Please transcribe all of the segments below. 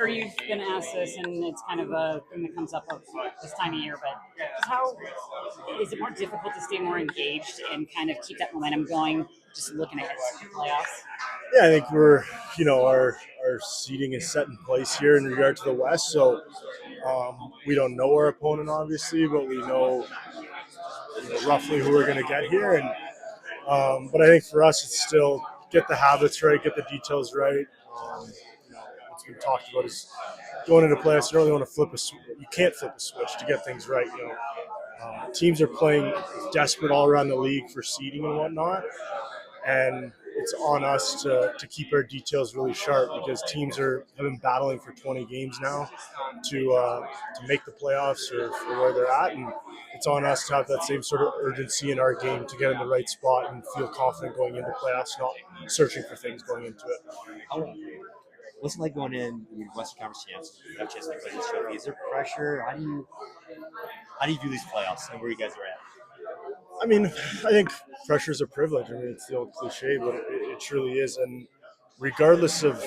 Sure, you've been asked this, and it's kind of a thing that comes up of this time of year. But how is it more difficult to stay more engaged and kind of keep that momentum going, just looking ahead to the playoffs? Yeah, I think our seating is set in place here in regard to the West. So we don't know our opponent obviously, but we know, roughly who we're going to get here. And but I think for us, it's still get the habits right, get the details right. What's been talked about is going into playoffs. You don't really want to you can't flip a switch to get things right. Teams are playing desperate all around the league for seeding and whatnot, and it's on us to keep our details really sharp because teams have been battling for 20 games now to make the playoffs or for where they're at, and it's on us to have that same sort of urgency in our game to get in the right spot and feel confident going into playoffs, not searching for things going into it. What's it like going in the Western Conference champs? You have a chance to play this trophy. Is there pressure? How do you view these playoffs and where you guys are at? I mean, I think pressure is a privilege. I mean, it's the old cliche, but it truly is. And regardless of,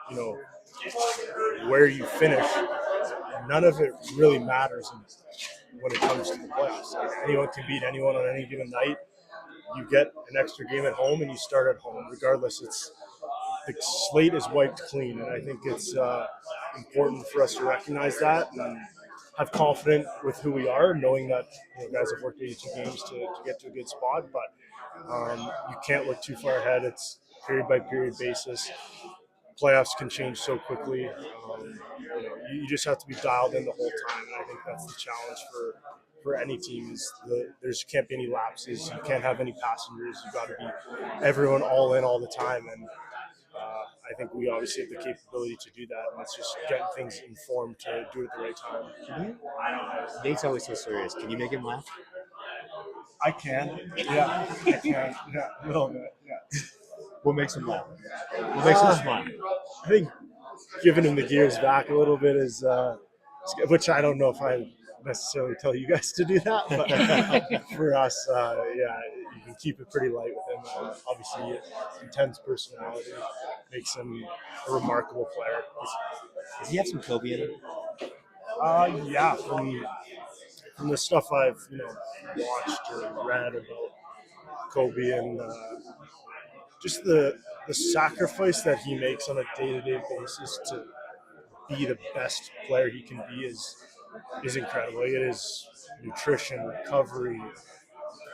you know, where you finish, none of it really matters when it comes to the playoffs. Like, anyone can beat anyone on any given night. You get an extra game at home, and you start at home. Regardless, the slate is wiped clean, and I think it's important for us to recognize that and have confidence with who we are, knowing that guys have worked 82 games to get to a good spot. But you can't look too far ahead. It's period by period basis. Playoffs can change so quickly. You just have to be dialed in the whole time, and I think that's the challenge for any team. There's can't be any lapses. You can't have any passengers. You got to be everyone all in all the time, and I think we obviously have the capability to do that, and it's just getting things informed to do it at the right time. Nate's always so serious. Can you make him laugh? I can. Yeah, I can. Yeah, a little bit. Yeah. What makes him laugh? What makes him smile? I think giving him the gears back a little bit is, which I don't know if I necessarily tell you guys to do that, but for us, yeah, you can keep it pretty light with him. Obviously, intense personality makes him a remarkable player. Does he have some Kobe in him? Yeah, from the stuff I've watched or read about Kobe and just the sacrifice that he makes on a day-to-day basis to be the best player he can be is incredible. It is nutrition, recovery,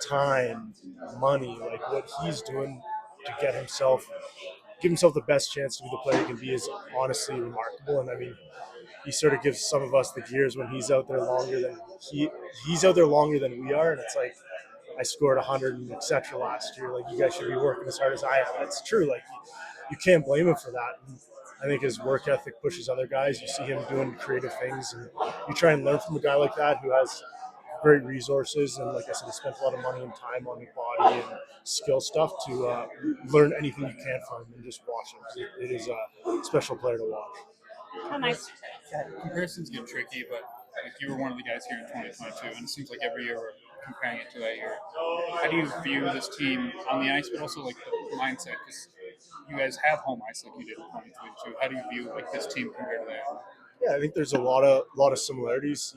time, money, like what he's doing to give himself the best chance to be the player he can be is honestly remarkable. And I mean, he sort of gives some of us the gears when he's out there longer than he's out there longer than we are, and it's like I scored 100 and etc. last year. Like, you guys should be working as hard as I am. That's true. Like, you can't blame him for that. And I think his work ethic pushes other guys. You see him doing creative things, and you try and learn from a guy like that who has great resources and, like I said, he spent a lot of money and time on the body and skill stuff to learn anything you can from him and just watch him. It is a special player to watch. Oh, nice. Yeah, comparisons get tricky, but like, you were one of the guys here in 2022, and it seems like every year we're comparing it to that year. How do you view this team on the ice, but also like the mindset? Because you guys have home ice like you did in 2022. How do you view like this team compared to that? Yeah, I think there's a lot of similarities.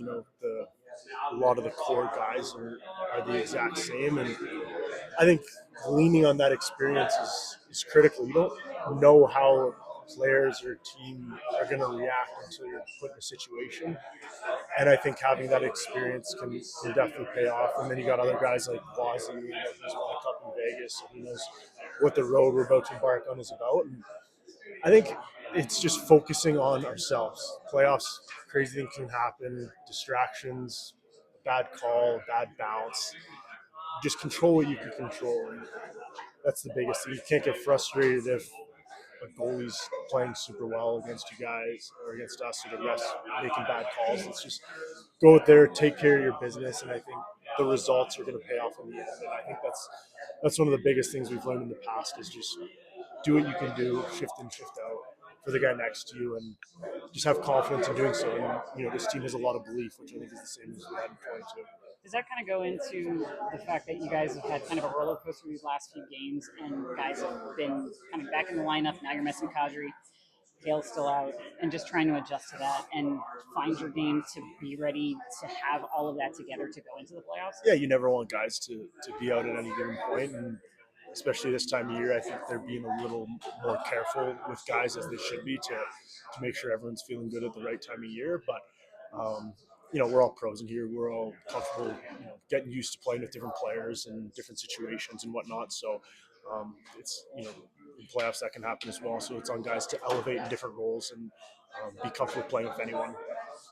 A lot of the core guys are the exact same, and I think leaning on that experience is critical. You don't know how players or team are going to react until you're put in a situation, and I think having that experience can definitely pay off. And then you got other guys like Wazzy, who's won a cup in Vegas, so he knows what the road we're about to embark on is about. And I think it's just focusing on ourselves. Playoffs, crazy things can happen, distractions, bad call, bad bounce. Just control what you can control. And that's the biggest thing. You can't get frustrated if a goalie's playing super well against you guys or against us or the rest making bad calls. Let's just go out there, take care of your business, and I think the results are going to pay off in the end. And I think that's one of the biggest things we've learned in the past is just do what you can do, shift in, shift out for the guy next to you, and just have confidence in doing so. And this team has a lot of belief, which I think is the same as we had in 22. Does that kind of go into the fact that you guys have had kind of a roller coaster these last few games, and guys have been kind of back in the lineup? Now you're missing Kadri. Kale's still out, and just trying to adjust to that and find your game to be ready to have all of that together to go into the playoffs? Yeah, you never want guys to be out at any given point, and especially this time of year, I think they're being a little more careful with guys as they should be to make sure everyone's feeling good at the right time of year. But we're all pros in here. We're all comfortable, getting used to playing with different players and different situations and whatnot. So it's in playoffs that can happen as well. So it's on guys to elevate in different roles and be comfortable playing with anyone.